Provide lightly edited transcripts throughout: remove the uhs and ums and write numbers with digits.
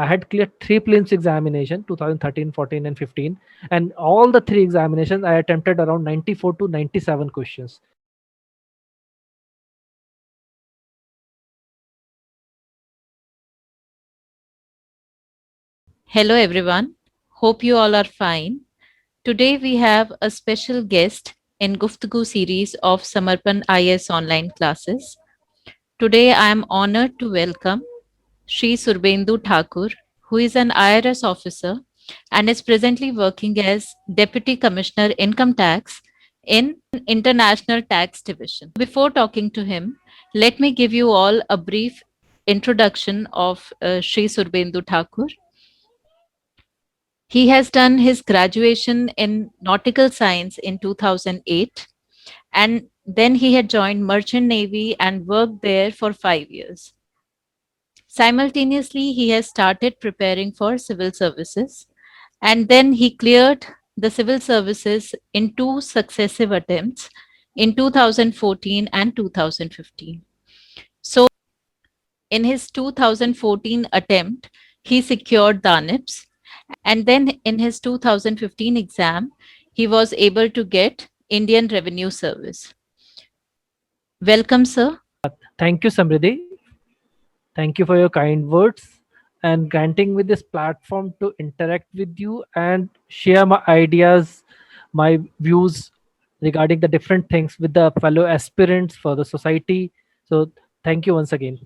I had cleared three prelims examination 2013, 14, and 15, and all the three examinations I attempted around 94 to 97 questions. Hello everyone. Hope you all are fine. Today we have a special guest in Guftagu series of Samarpan IS online classes. Today I am honored to welcome Sri Surbendu Thakur, who is an IRS officer and is presently working as Deputy Commissioner Income Tax in International Tax Division. Before talking to him, let me give you all a brief introduction of Sri Surbendu Thakur. He has done his graduation in nautical science in 2008, and then he had joined Merchant Navy and worked there for 5 years. Simultaneously, he has started preparing for civil services, and then he cleared the civil services in two successive attempts in 2014 and 2015. So, in his 2014 attempt, he secured the ANIPS, and then in his 2015 exam, he was able to get Indian Revenue Service. Welcome, sir. Thank you, Samriddhi. Thank you for your kind words and granting me this platform to interact with you and share my ideas, my views regarding the different things with the fellow aspirants for the society. So, thank you once again.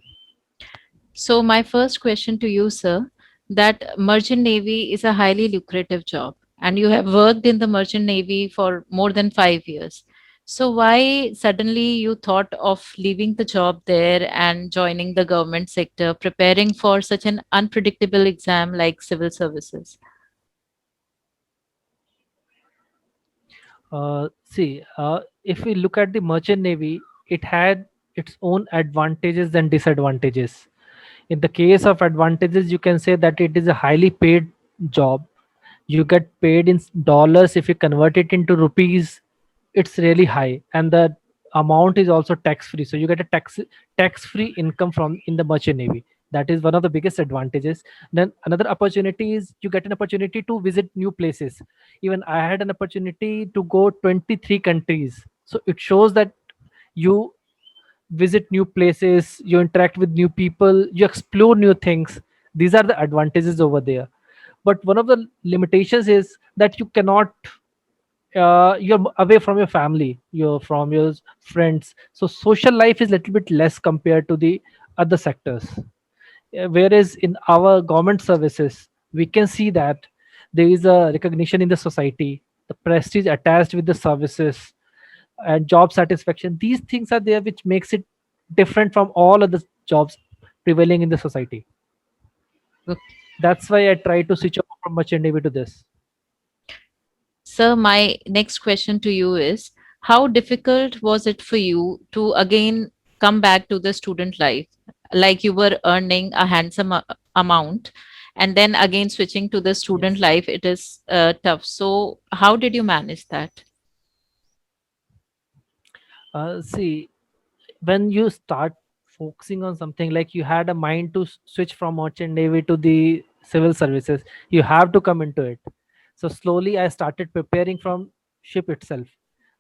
So, my first question to you, sir, that merchant navy is a highly lucrative job, and you have worked in the merchant navy for more than 5 years. So, why suddenly you thought of leaving the job there and joining the government sector, preparing for such an unpredictable exam like civil services? If we look at the merchant navy, it had its own advantages and disadvantages. In the case of advantages, you can say that it is a highly paid job. You get paid in dollars. If you convert it into rupees, it's really high, and the amount is also tax free, so you get a tax free income from in the merchant navy. That is one of the biggest advantages. Then another opportunity is you get an opportunity to visit new places. Even I had an opportunity to go 23 countries, so it shows that you visit new places, you interact with new people, you explore new things. These are the advantages over there. But one of the limitations is that you cannot, you're away from your family, you're from your friends, so social life is a little bit less compared to the other sectors. Whereas in our government services, we can see that there is a recognition in the society, the prestige attached with the services, and job satisfaction. These things are there which makes it different from all other jobs prevailing in the society. That's why I try to switch over from merchant navy to this. Sir, my next question to you is, how difficult was it for you to again come back to the student life? Like you were earning a handsome amount, and then again switching to the student Yes. life, it is tough. So, how did you manage that? See, when you start focusing on something, like you had a mind to switch from merchant navy to the civil services, you have to come into it. So slowly I started preparing from ship itself.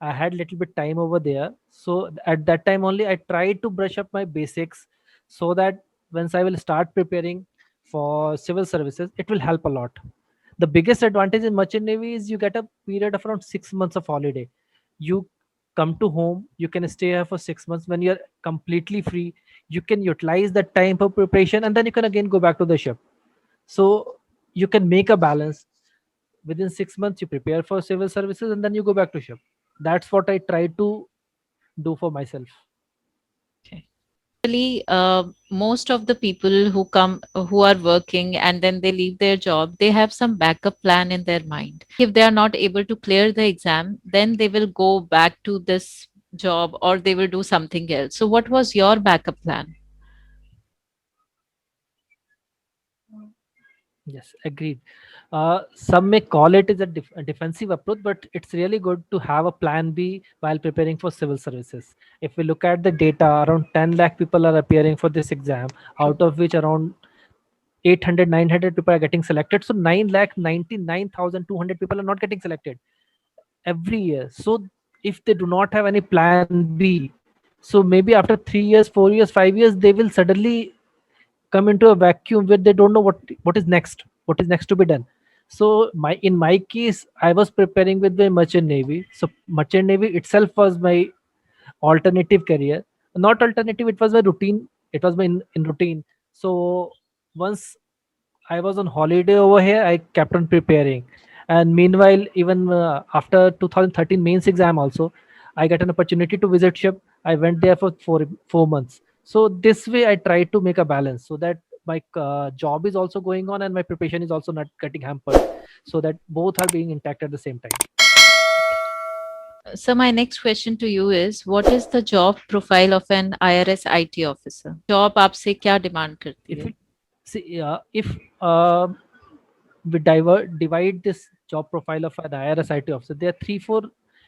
I had little bit time over there, so at that time only I tried to brush up my basics, so that once I will start preparing for civil services, it will help a lot. The biggest advantage in merchant navy is you get a period of around 6 months of holiday. You come to home, you can stay here for 6 months. When you're completely free, you can utilize that time for preparation, and then you can again go back to the ship. So you can make a balance. Within 6 months you prepare for civil services, and then you go back to ship. That's what I try to do for myself. Okay. Really, most of the people who come, who are working and then they leave their job, they have some backup plan in their mind. If they are not able to clear the exam, then they will go back to this job or they will do something else. So, what was your backup plan? Yes, agreed. Some may call it as a defensive approach, but it's really good to have a plan B while preparing for civil services. If we look at the data, around 10 lakh people are appearing for this exam, True. out of which around 800, 900 people are getting selected, so 9,99,200 people are not getting selected every year. So if they do not have any plan B, so maybe after 3 years, 4 years, 5 years, they will suddenly come into a vacuum where they don't know what is next, what is next to be done. So in my case, I was preparing with the merchant navy. So merchant navy itself was my alternative career, not alternative, it was my routine, it was my in routine. So once I was on holiday over here, I kept on preparing. And meanwhile, even after 2013 mains exam also, I got an opportunity to visit ship. I went there for 4 months. So this way I try to make a balance so that my job is also going on and my preparation is also not getting hampered, so that both are being intact at the same time. So my next question to you is, what is the job profile of an IRS IT officer? Job आपसे क्या demand करती If है? it see if uh, we divide this job profile of an IRS IT officer, there are 3 4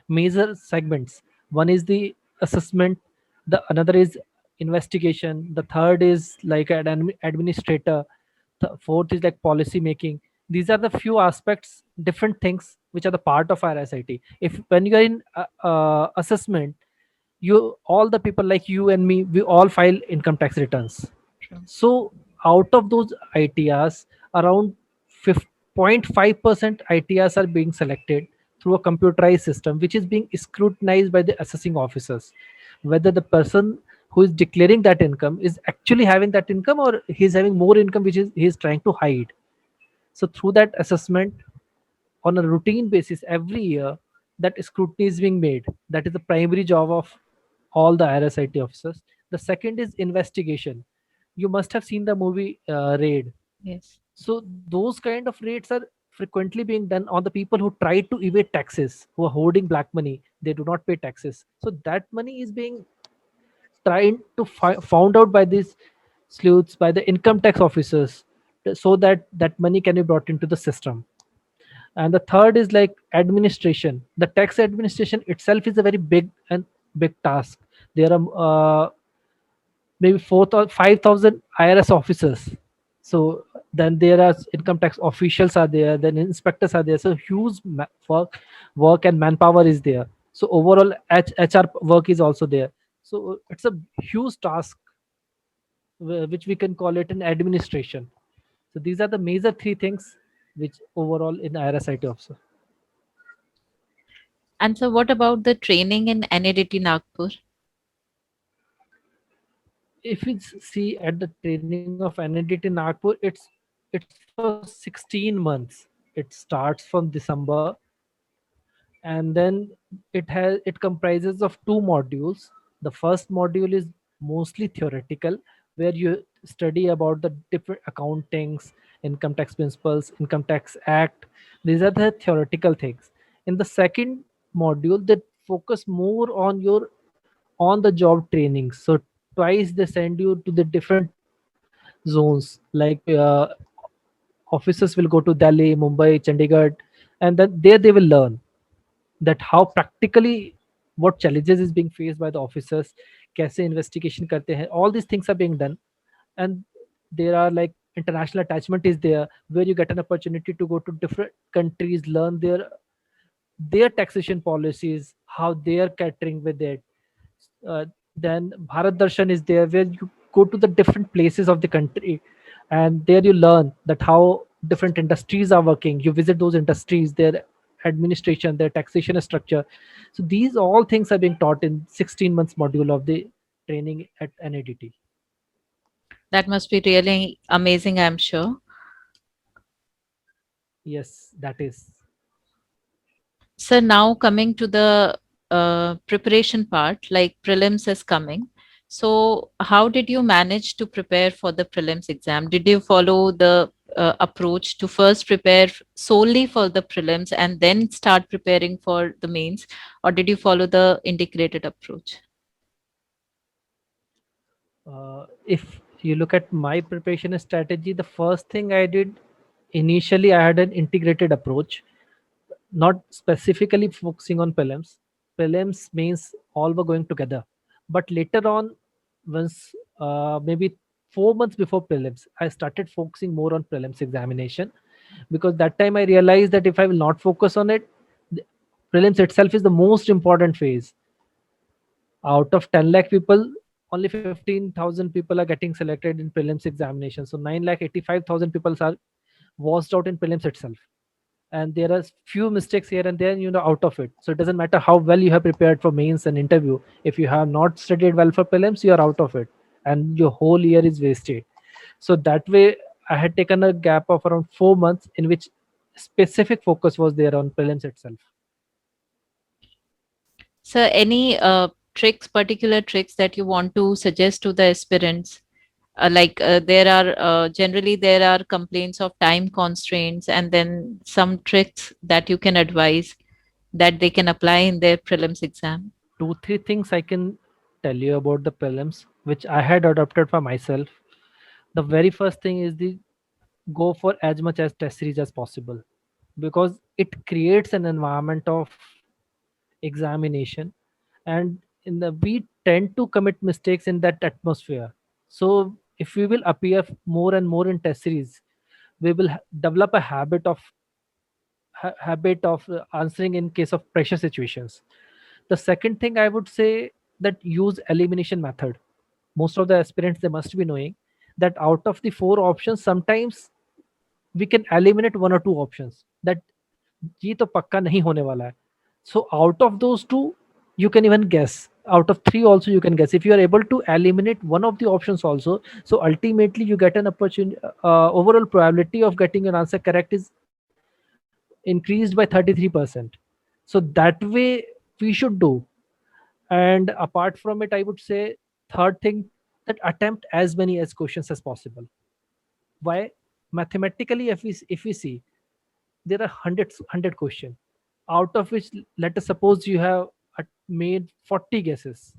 major segments. One is the assessment, the another is investigation, the third is like an administrator, the fourth is like policy making. These are the few aspects, different things which are the part of our SIT. If when you are in assessment, you all the people like you and me, we all file income tax returns. True. So out of those ITRs, around 0.5% ITRs are being selected through a computerized system, which is being scrutinized by the assessing officers, whether the person who is declaring that income is actually having that income or he's having more income which is he's trying to hide. So through that assessment, on a routine basis every year, that scrutiny is being made. That is the primary job of all the RSIT officers. The second is investigation. You must have seen the movie Raid. Yes. So those kind of raids are frequently being done on the people who try to evade taxes, who are hoarding black money. They do not pay taxes. So that money is being trying to found out by these sleuths, by the income tax officers, so that that money can be brought into the system. And the third is like administration. The tax administration itself is a very big task. There are maybe 4 or 5,000 IRS officers. So then there are income tax officials are there, then inspectors are there. So huge work and manpower is there. So overall HR work is also there. So it's a huge task, which we can call it an administration. So these are the major 3 things which overall in IRS IT officer. And so what about the training in NADT Nagpur? If we see at the training of NIDT Nagpur, it's for 16 months. It starts from December, and then it comprises of 2 modules. The first module is mostly theoretical, where you study about the different accountings, income tax principles, income tax act. These are the theoretical things. In the second module, they focus more on your on the job training. So twice they send you to the different zones, like officers will go to Delhi, Mumbai, Chandigarh, and then there they will learn that how practically what challenges is being faced by the officers, कैसे investigation करते हैं, all these things are being done. And there are like international attachment is there, where you get an opportunity to go to different countries, learn their taxation policies, how they are catering with it. uh, then Bharat Darshan is there, where you go to the different places of the country, and there you learn that how different industries are working. You visit those industries, their administration, their taxation structure. So these all things are being taught in 16 months module of the training at NADT. That must be really amazing, I'm sure. Yes, that is. So now coming to the preparation part, like prelims is coming. So how did you manage to prepare for the prelims exam? Did you follow the approach to first prepare solely for the prelims and then start preparing for the mains, or did you follow the integrated approach? If you look at my preparation strategy, the first thing I did initially, I had an integrated approach, not specifically focusing on prelims. Prelims means all were going together. But later on, once maybe 4 months before prelims, I started focusing more on prelims examination, because that time I realized that if I will not focus on it, the prelims itself is the most important phase. Out of 10 lakh people, only 15,000 people are getting selected in prelims examination. So 9 lakh 85,000 people are washed out in prelims itself. And there are few mistakes here and there, out of it. So it doesn't matter how well you have prepared for mains and interview. If you have not studied well for prelims, you are out of it. And your whole year is wasted. So that way, I had taken a gap of around 4 months in which specific focus was there on prelims itself. So, any tricks, particular tricks that you want to suggest to the aspirants? There are generally there are complaints of time constraints, and then some tricks that you can advise that they can apply in their prelims exam. Two, three things I can tell you about the prelims, which I had adopted for myself. The very first thing is the go for as much as test series as possible, because it creates an environment of examination, and in the we tend to commit mistakes in that atmosphere. So if we will appear more and more in test series, we will develop a habit of answering in case of pressure situations. The second thing I would say, that use elimination method. Most of the aspirants, they must be knowing that out of the four options, sometimes we can eliminate one or two options, that ये तो पक्का नहीं होने वाला है. So out of those two, you can even guess. Out of three also you can guess. If you are able to eliminate one of the options also, so ultimately you get an opportunity. Overall probability of getting an answer correct is increased by 33%. So that way we should do. And apart from it, I would say third thing, that attempt as many as questions as possible. Why? Mathematically, if we see, there are hundred question, out of which, let us suppose you have made 40 guesses.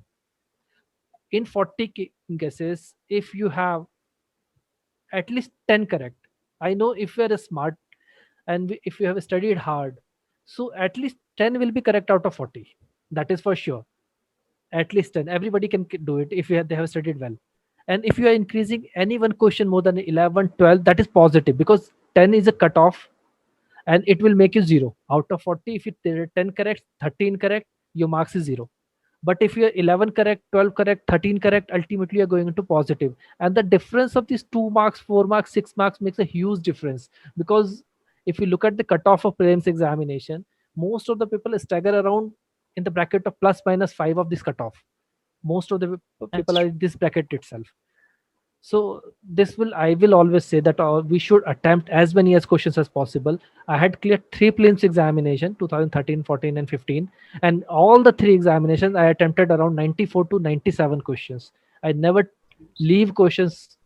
In 40 guesses, if you have at least 10 correct, I know if you are smart and if you have studied hard, so at least 10 will be correct out of 40. That is for sure. At least 10, everybody can do it if they have studied well. And if you are increasing any one question more than 11, 12, that is positive, because 10 is a cutoff, and it will make you 0 out of 40. If there are 10 correct, 13 correct, your marks is 0. But if you're 11 correct, 12 correct, 13 correct, ultimately you're going into positive. And the difference of these 2 marks, 4 marks, 6 marks makes a huge difference. Because if you look at the cutoff of prelims examination, most of the people stagger around in the bracket of plus minus 5 of this cutoff. Most of the That's people are true. in this bracket itself. So this will I will always say that we should attempt as many as questions as possible. I had cleared three prelims examination, 2013, 14 and 15, and all the three examinations I attempted around 94 to 97 questions. I never leave questions,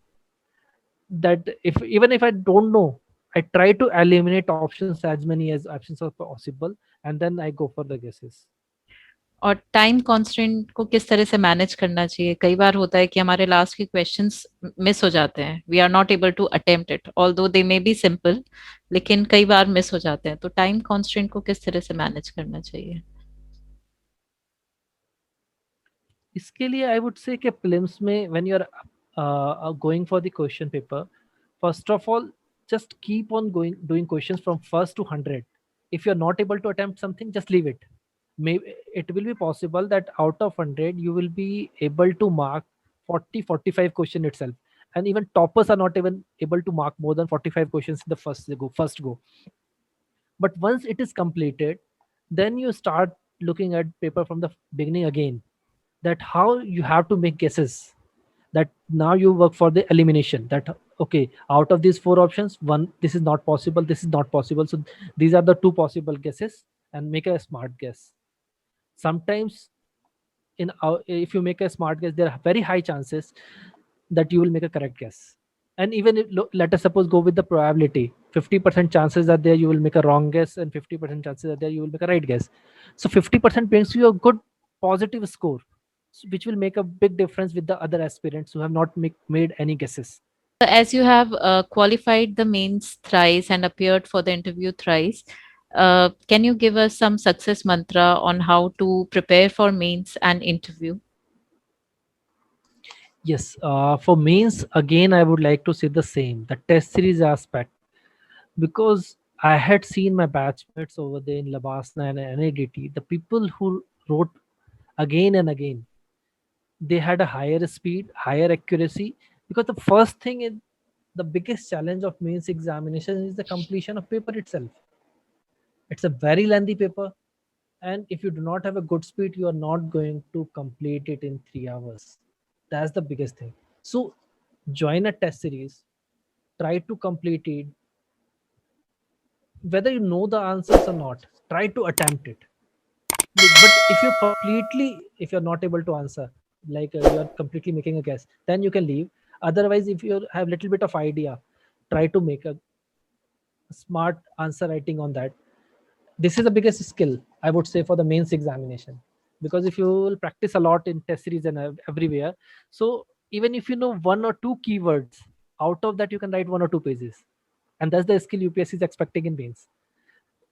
that if even if I don't know, I try to eliminate options, as many as options as possible, and then I go for the guesses. और time constant को किस तरह से manage करना चाहिए? कई बार होता है कि हमारे लास्ट के क्वेश्चंस मिस हो जाते हैं, we are not able to attempt it although they may be simple, लेकिन कई बार मिस हो जाते हैं, तो टाइम कॉन्स्टेंट को किस तरह से मैनेज करना चाहिए? इसके लिए आई वुड से कि प्रीलिम्स में when you are going for the question paper, first of all, just keep on going doing questions from first to 100. If you're not able to attempt something, just leave it. Maybe it will be possible that out of 100 you will be able to mark 40-45 question itself, and even toppers are not even able to mark more than 45 questions in the first go. But once it is completed, then you start looking at paper from the beginning again, that how you have to make guesses, that now you work for the elimination, that okay, out of these four options, one, this is not possible, this is not possible, so these are the two possible guesses, and make a smart guess. Sometimes if you make a smart guess, there are very high chances that you will make a correct guess. And even if, let us suppose go with the probability, 50% chances are there you will make a wrong guess, and 50% chances are there you will make a right guess. So 50% brings you a good positive score, which will make a big difference with the other aspirants who have not made any guesses. As you have qualified the mains thrice and appeared for the interview thrice, can you give us some success mantra on how to prepare for mains and interview? Yes, for mains again, I would like to say the same, the test series aspect, because I had seen my batchmates over there in Labasna and NADT, the people who wrote again and again, they had a higher speed, higher accuracy, because the first thing is the biggest challenge of mains examination is the completion of paper itself. It's a very lengthy paper, and if you do not have a good speed, you are not going to complete it in 3 hours. That's the biggest thing. So join a test series, try to complete it, whether you know the answers or not, try to attempt it. But if you're not able to answer, like you're completely making a guess, then you can leave. Otherwise, if you have little bit of idea, try to make a smart answer writing on that. This is the biggest skill, I would say, for the mains examination, because if you will practice a lot in test series and everywhere, so even if you know one or two keywords, out of that you can write 1 or 2 pages, and that's the skill UPSC is expecting in mains.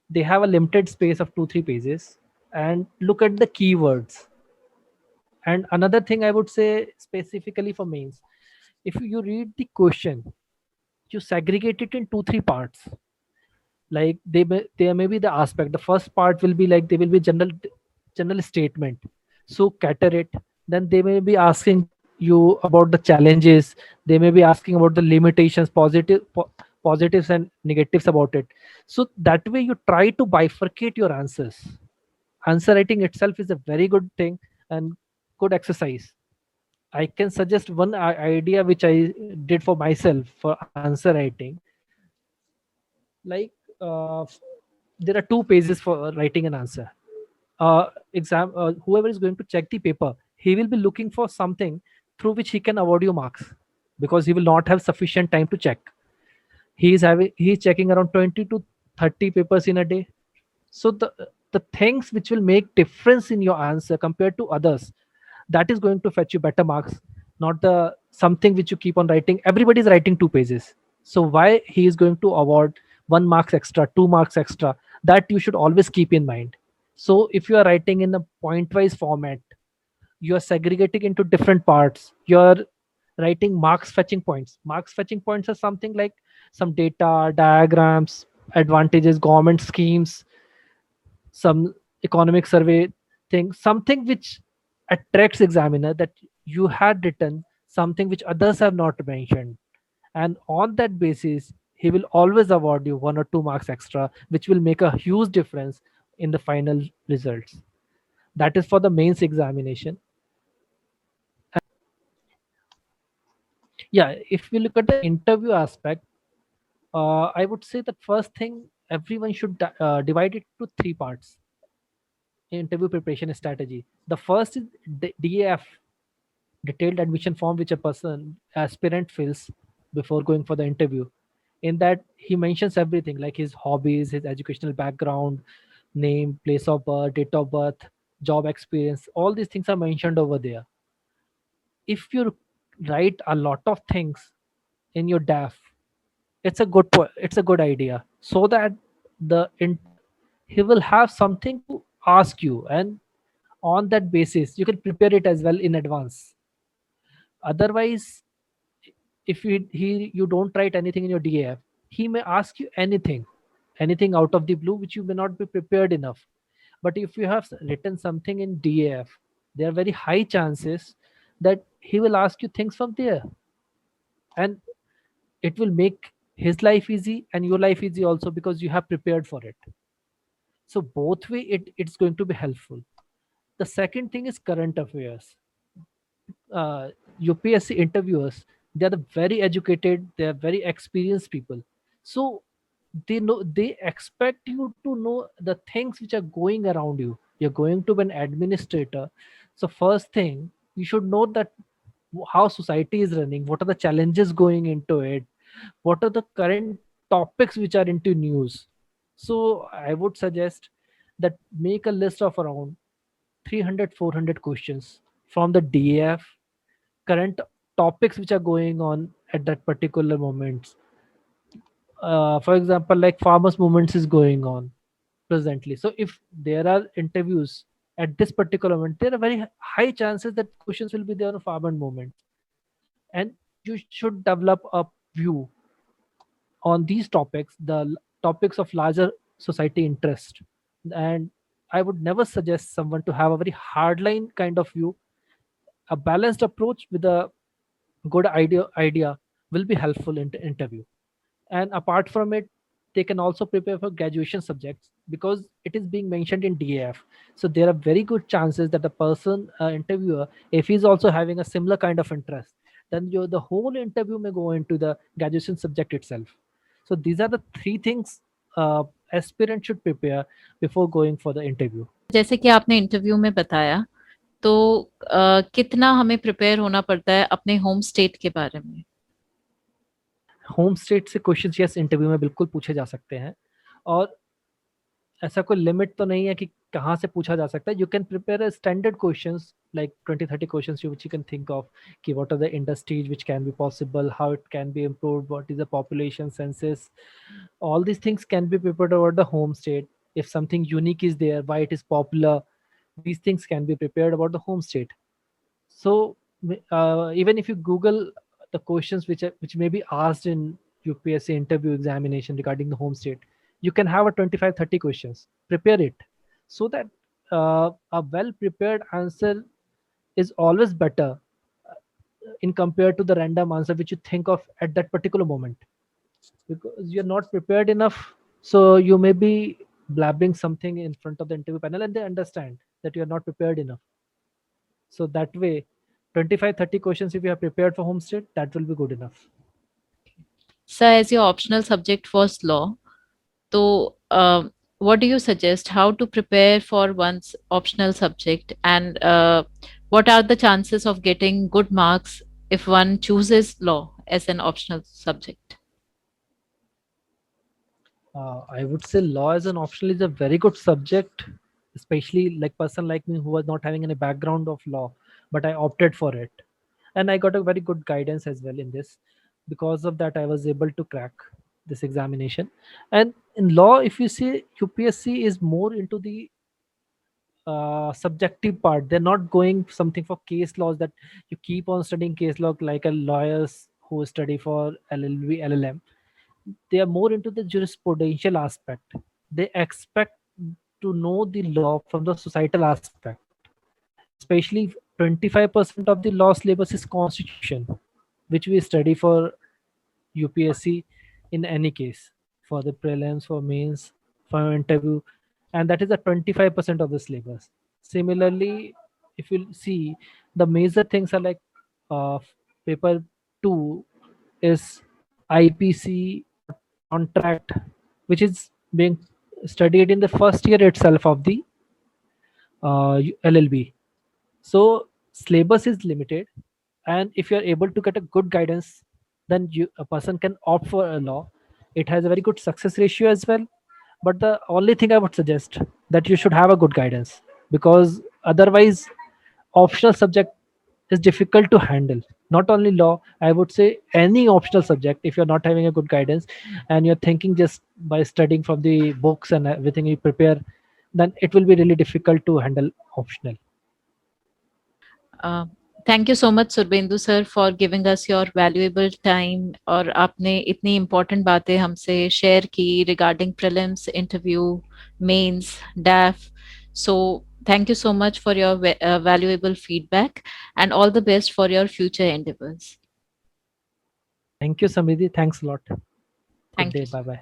They have a limited space of 2 3 pages, and look at the keywords. And another thing I would say specifically for mains, if you read the question, you segregate it in 2 3 parts. Like there may be the aspect, the first part will be like they will be general statement, so cater it. Then they may be asking you about the challenges, they may be asking about the limitations, positives and negatives about it. So that way you try to bifurcate your answers. Answer writing itself is a very good thing and good exercise. I can suggest one idea which I did for myself for answer writing. Like there are 2 pages for writing an answer. Exam Whoever is going to check the paper, he will be looking for something through which he can award you marks, because he will not have sufficient time to check. He is checking around 20 to 30 papers in a day. So the things which will make difference in your answer compared to others, that is going to fetch you better marks, not the something which you keep on writing. Everybody is writing 2 pages, so why he is going to award 1 marks extra, 2 marks extra? That you should always keep in mind. So if you are writing in a point wise format, you are segregating into different parts. You're writing marks fetching points are something like some data, diagrams, advantages, government schemes, some economic survey thing, something which attracts examiner, that you had written something which others have not mentioned, and on that basis he will always award you 1 or 2 marks extra, which will make a huge difference in the final results. That is for the mains examination. Yeah, if we look at the interview aspect, I would say that first thing, everyone should divide it to 3 parts. Interview preparation strategy. The first is DAF, detailed admission form, which a person aspirant fills before going for the interview. In that he mentions everything like his hobbies, his educational background, name, place of birth, date of birth, job experience. All these things are mentioned over there. If you write a lot of things in your DAF, it's a good idea, so that he will have something to ask you, and on that basis you can prepare it as well in advance. Otherwise, if you don't write anything in your DAF, he may ask you anything out of the blue, which you may not be prepared enough. But if you have written something in DAF, there are very high chances that he will ask you things from there, and it will make his life easy and your life easy also, because you have prepared for it. So both way it's going to be helpful. The second thing is current affairs. UPSC interviewers, they are the very educated, they are very experienced people. So they expect you to know the things which are going around you. You're going to be an administrator, so first thing you should know that how society is running, what are the challenges going into it, what are the current topics which are into news. So I would suggest that make a list of around 300 400 questions from the DAF, current topics which are going on at that particular moment. For example, like farmers movements is going on presently, so if there are interviews at this particular moment, there are very high chances that questions will be there on farmer movement. and you should develop a view on these topics, topics of larger society interest. And I would never suggest someone to have a very hardline kind of view. A balanced approach with a good idea will be helpful in the interview. And apart from it, they can also prepare for graduation subjects because it is being mentioned in DAF. So there are very good chances that the person interviewer, if he's also having a similar kind of interest, then the whole interview may go into the graduation subject itself. So these are the three things aspirant should prepare before going for the interview. जैसे कि आपने interview में बताया, तो कितना हमें prepare होना पड़ता है अपने होम स्टेट के बारे में? होम स्टेट से क्वेश्चन यस इंटरव्यू में बिल्कुल पूछे जा सकते हैं, और ऐसा कोई लिमिट तो नहीं है कि कहाँ से पूछा जा सकता है. You can prepare standard questions like 20-30 questions which you can think of कि what are the industries which can be possible, how it can be improved, what is the population census. All these things can be prepared over the home state. If something unique is there, why it is popular, these things can be prepared about the home state. So even if you Google the questions which may be asked in UPSC interview examination regarding the home state, you can have a 25-30 questions. Prepare it so that a well prepared answer is always better in compared to the random answer which you think of at that particular moment, because you're not prepared enough. So you may be blabbing something in front of the interview panel and they understand that you're not prepared enough. So that way, 25-30 questions, if you are prepared for homestead, that will be good enough. Sir, as your optional subject was law, so what do you suggest? How to prepare for one's optional subject, and what are the chances of getting good marks if one chooses law as an optional subject? I would say law as an optional is a very good subject, especially like person like me who was not having any background of law, but I opted for it, and I got a very good guidance as well in this. Because of that, I was able to crack this examination. And in law, if you see, UPSC is more into the subjective part. They're not going something for case laws that you keep on studying case law like a lawyers who study for LLB, LLM. They are more into the jurisprudential aspect. They expect to know the law from the societal aspect. Especially 25% of the law syllabus is constitution, which we study for UPSC in any case, for the prelims, for mains, for interview, and that is the 25% of the syllabus. Similarly, if you see, the major things are like uh, paper 2 is IPC contract, which is being studied in the first year itself of the LLB. So syllabus is limited, and if you are able to get a good guidance, then a person can opt for a law. It has a very good success ratio as well. But the only thing I would suggest that you should have a good guidance, because otherwise optional subject is difficult to handle. Not only law, I would say any optional subject, if you're not having a good guidance and you're thinking just by studying from the books and everything you prepare, then it will be really difficult to handle optional. Thank you so much Surbendu sir for giving us your valuable time, और आपने इतनी important बातें हमसे share की regarding prelims, interview, mains, DAF. So thank you so much for your valuable feedback, and all the best for your future endeavors. Thank you, Samriddhi. Thanks a lot. Good Thank day. you. Bye bye.